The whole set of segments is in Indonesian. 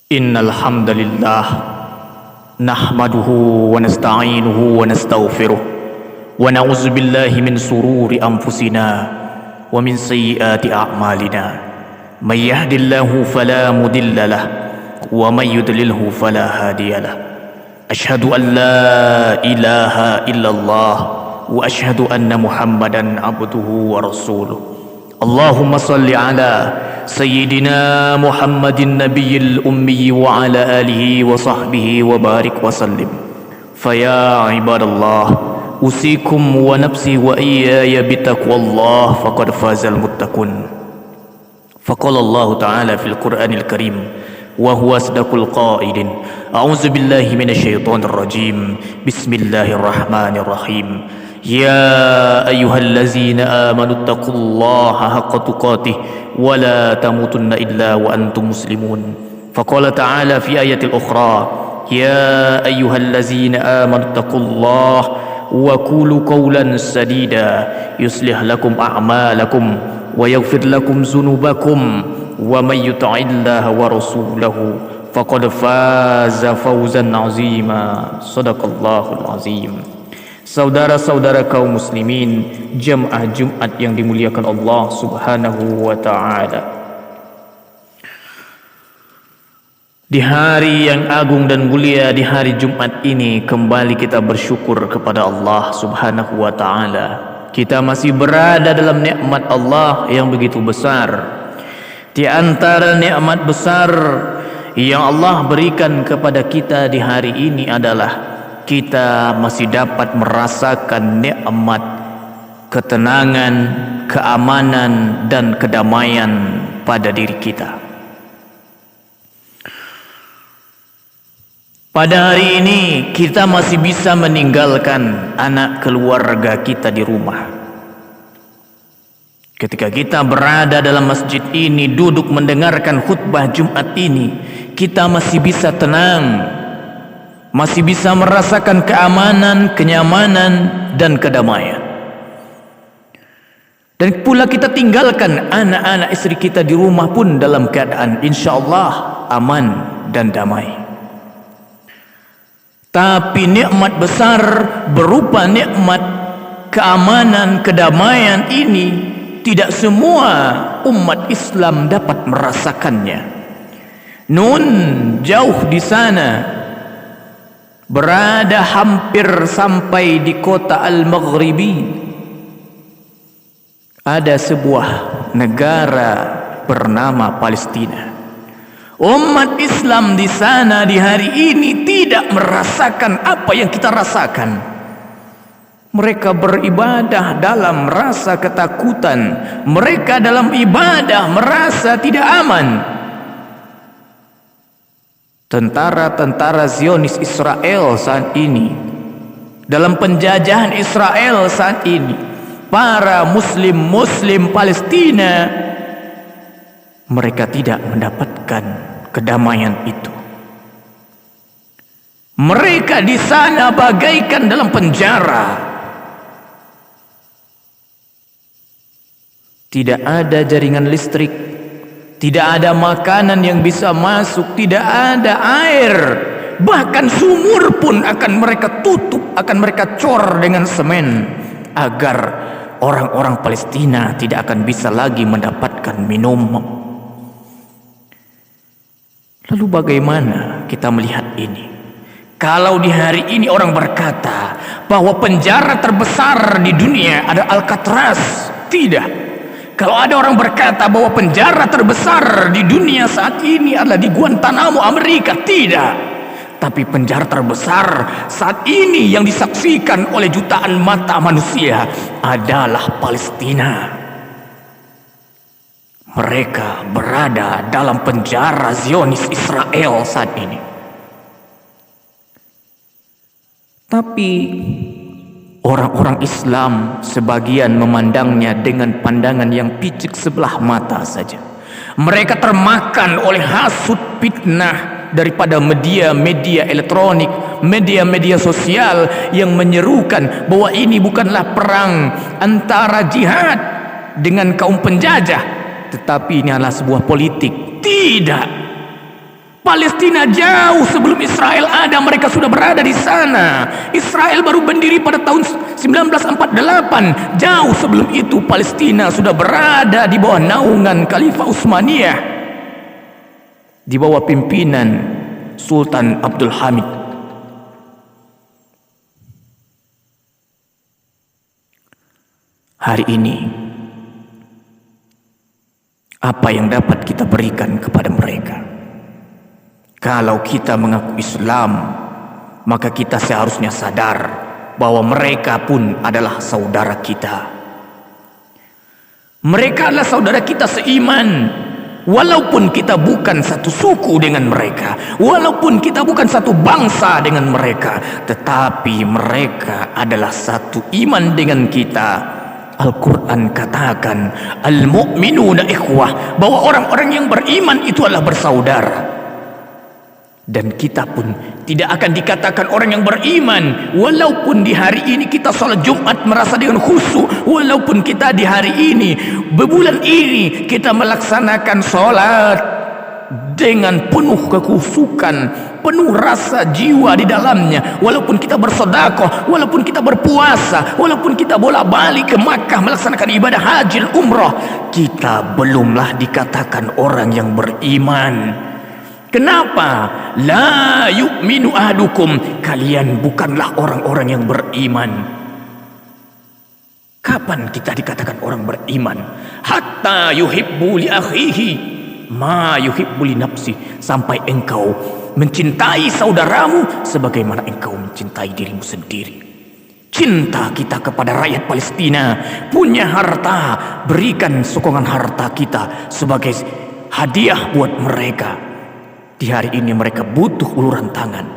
Innal hamdalillah nahmaduhu wa nasta'inuhu wa nastaghfiruh wa na'udzu billahi min sururi anfusina wa min sayyiati a'malina. May yahdihillahu fala mudilla lah wa may yudlilhu fala hadiya lah. Asyhadu an la ilaha illallah wa asyhadu anna Muhammadan abduhu wa rasuluh. Allahumma salli ala Sayyidina Muhammadin Nabiyil Ummi wa ala alihi wa sahbihi wa barik wa sallim. Faya ibadallah, usikum wa nafsi wa iyaya bitaqwallah faqad fazal muttaqun. Faqala Allah Ta'ala fil Qur'anil Karim wa huwa asdaqul qailin. A'udzu billahi minasyaitonir rajim. Bismillahirrahmanirrahim. Ya ayyuhallazina amanu taqullaha haqqa tuqatih wa la tamutunna illa wa antum muslimun. Faqala ta'ala fi ayatil ukhra, ya ayyuhallazina amanu taqullaha wa qulu qawlan sadida yuslih lakum a'malakum wa yaghfir lakum dhunubakum wa may yuti'illaha wa rasulahu faqad faza fawzan 'azima. Shadaqallahul 'azim. Saudara-saudara kaum muslimin, jamaah Jumat yang dimuliakan Allah Subhanahu wa taala. Di hari yang agung dan mulia, di hari Jumat ini kembali kita bersyukur kepada Allah Subhanahu wa taala. Kita masih berada dalam nikmat Allah yang begitu besar. Di antara nikmat besar yang Allah berikan kepada kita di hari ini adalah kita masih dapat merasakan nikmat ketenangan, keamanan dan kedamaian pada diri kita. Pada hari ini kita masih bisa meninggalkan anak keluarga kita di rumah. Ketika kita berada dalam masjid ini, duduk mendengarkan khutbah Jumat ini, kita masih bisa tenang, masih bisa merasakan keamanan, kenyamanan dan kedamaian. Dan pula kita tinggalkan anak-anak istri kita di rumah pun dalam keadaan insyaallah aman dan damai. Tapi nikmat besar berupa nikmat keamanan, kedamaian ini tidak semua umat Islam dapat merasakannya. Nun jauh di sana, berada hampir sampai di kota Al-Maghribi, ada sebuah negara bernama Palestina. Umat Islam di sana di hari ini tidak merasakan apa yang kita rasakan. Mereka beribadah dalam rasa ketakutan. Mereka dalam ibadah merasa tidak aman. Tentara-tentara Zionis Israel saat ini, dalam penjajahan Israel saat ini, para muslim Palestina, mereka tidak mendapatkan kedamaian itu. Mereka di sana bagaikan dalam penjara. Tidak ada jaringan listrik, tidak ada makanan yang bisa masuk, tidak ada air. Bahkan sumur pun akan mereka tutup, akan mereka cor dengan semen agar orang-orang Palestina tidak akan bisa lagi mendapatkan minum. Lalu bagaimana kita melihat ini? Kalau di hari ini orang berkata bahwa penjara terbesar di dunia ada Alcatraz, tidak. Kalau ada orang berkata bahwa penjara terbesar di dunia saat ini adalah di Guantanamo, Amerika, tidak. Tapi penjara terbesar saat ini yang disaksikan oleh jutaan mata manusia adalah Palestina. Mereka berada dalam penjara Zionis Israel saat ini. Tapi orang-orang Islam sebagian memandangnya dengan pandangan yang picik sebelah mata saja. Mereka termakan oleh hasut fitnah daripada media-media elektronik, media-media sosial yang menyerukan bahwa ini bukanlah perang antara jihad dengan kaum penjajah, tetapi ini adalah sebuah politik. Tidak. Palestina jauh sebelum Israel ada, mereka sudah berada di sana. Israel baru berdiri pada tahun 1948. Jauh sebelum itu Palestina sudah berada di bawah naungan Khalifah Utsmaniyah, di bawah pimpinan Sultan Abdul Hamid. Hari ini, apa yang dapat kita berikan kepada mereka? Kalau kita mengaku Islam, maka kita seharusnya sadar bahwa mereka pun adalah saudara kita. Mereka adalah saudara kita seiman. Walaupun kita bukan satu suku dengan mereka, walaupun kita bukan satu bangsa dengan mereka, tetapi mereka adalah satu iman dengan kita. Al-Quran katakan, al-mu'minuna ikhwah, bahwa orang-orang yang beriman itu adalah bersaudara. Dan kita pun tidak akan dikatakan orang yang beriman walaupun di hari ini kita sholat Jumat merasa dengan khusyuk, walaupun kita di hari ini, bulan ini kita melaksanakan sholat dengan penuh kekhusyukan, penuh rasa jiwa di dalamnya, walaupun kita bersedekah, walaupun kita berpuasa, walaupun kita bolak-balik ke Makkah melaksanakan ibadah haji dan umrah, kita belumlah dikatakan orang yang beriman. Kenapa? La yu'minu ahadukum, kalian bukanlah orang-orang yang beriman. Kapan kita dikatakan orang beriman? Hatta yuhibbu li akhihi ma yuhibbu li nafsi, sampai engkau mencintai saudaramu sebagaimana engkau mencintai dirimu sendiri. Cinta kita kepada rakyat Palestina, punya harta, berikan sokongan harta kita sebagai hadiah buat mereka. Di hari ini mereka butuh uluran tangan.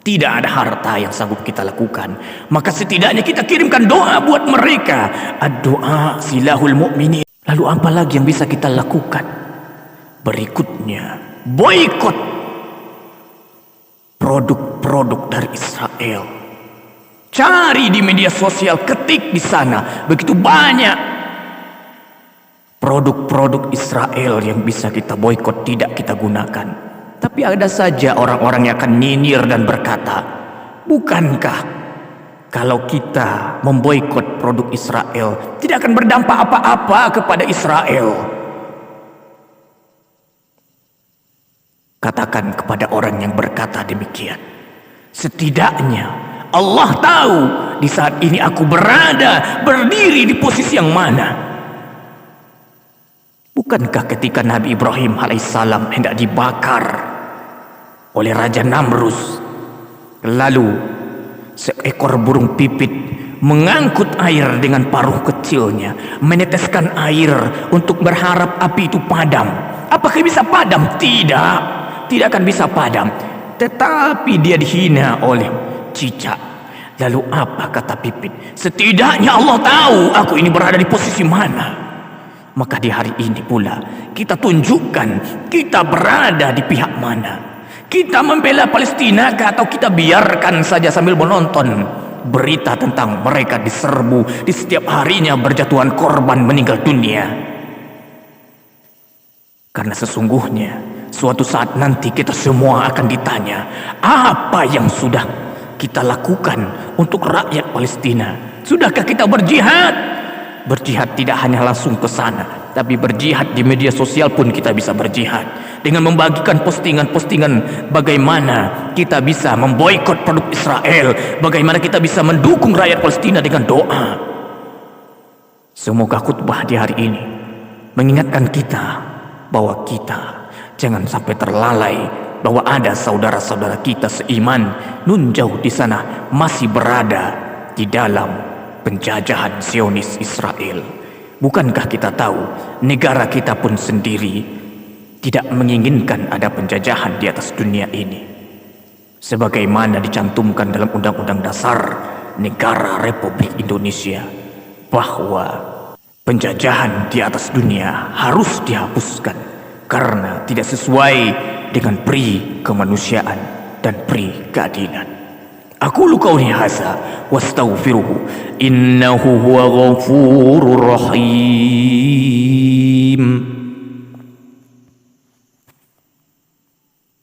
Tidak ada harta yang sanggup kita lakukan, maka setidaknya kita kirimkan doa buat mereka. Ad-doa silahul mu'minin. Lalu apa lagi yang bisa kita lakukan? Berikutnya, boikot produk-produk dari Israel. Cari di media sosial, ketik di sana, begitu banyak produk-produk Israel yang bisa kita boikot, tidak kita gunakan. Tapi ada saja orang-orang yang akan nyinyir dan berkata, bukankah kalau kita memboikot produk Israel tidak akan berdampak apa-apa kepada Israel? Katakan kepada orang yang berkata demikian, setidaknya Allah tahu di saat ini aku berdiri di posisi yang mana. Bukankah ketika Nabi Ibrahim alaihissalam hendak dibakar oleh Raja Namrus, lalu seekor burung pipit mengangkut air dengan paruh kecilnya, meneteskan air untuk berharap api itu padam. Apakah bisa padam? Tidak, tidak akan bisa padam. Tetapi dia dihina oleh cicak. Lalu apa kata pipit? Setidaknya Allah tahu aku ini berada di posisi mana. Maka di hari ini pula kita tunjukkan kita berada di pihak mana. Kita membela Palestina atau kita biarkan saja sambil menonton berita tentang mereka diserbu, di setiap harinya berjatuhan korban meninggal dunia. Karena sesungguhnya suatu saat nanti kita semua akan ditanya, apa yang sudah kita lakukan untuk rakyat Palestina? Sudahkah kita berjihad? Berjihad tidak hanya langsung ke sana, tapi berjihad di media sosial pun kita bisa berjihad dengan membagikan postingan-postingan bagaimana kita bisa memboikot produk Israel, bagaimana kita bisa mendukung rakyat Palestina dengan doa. Semoga khutbah di hari ini mengingatkan kita bahwa kita jangan sampai terlalai, bahwa ada saudara-saudara kita seiman nun jauh di sana masih berada di dalam penjajahan Zionis Israel. Bukankah kita tahu negara kita pun sendiri tidak menginginkan ada penjajahan di atas dunia ini, sebagaimana dicantumkan dalam Undang-Undang Dasar Negara Republik Indonesia, bahwa penjajahan di atas dunia harus dihapuskan karena tidak sesuai dengan pri kemanusiaan dan pri keadilan. Aqulu qawli hadza wastaghfiruhu innahu huwa ghafurur rahim.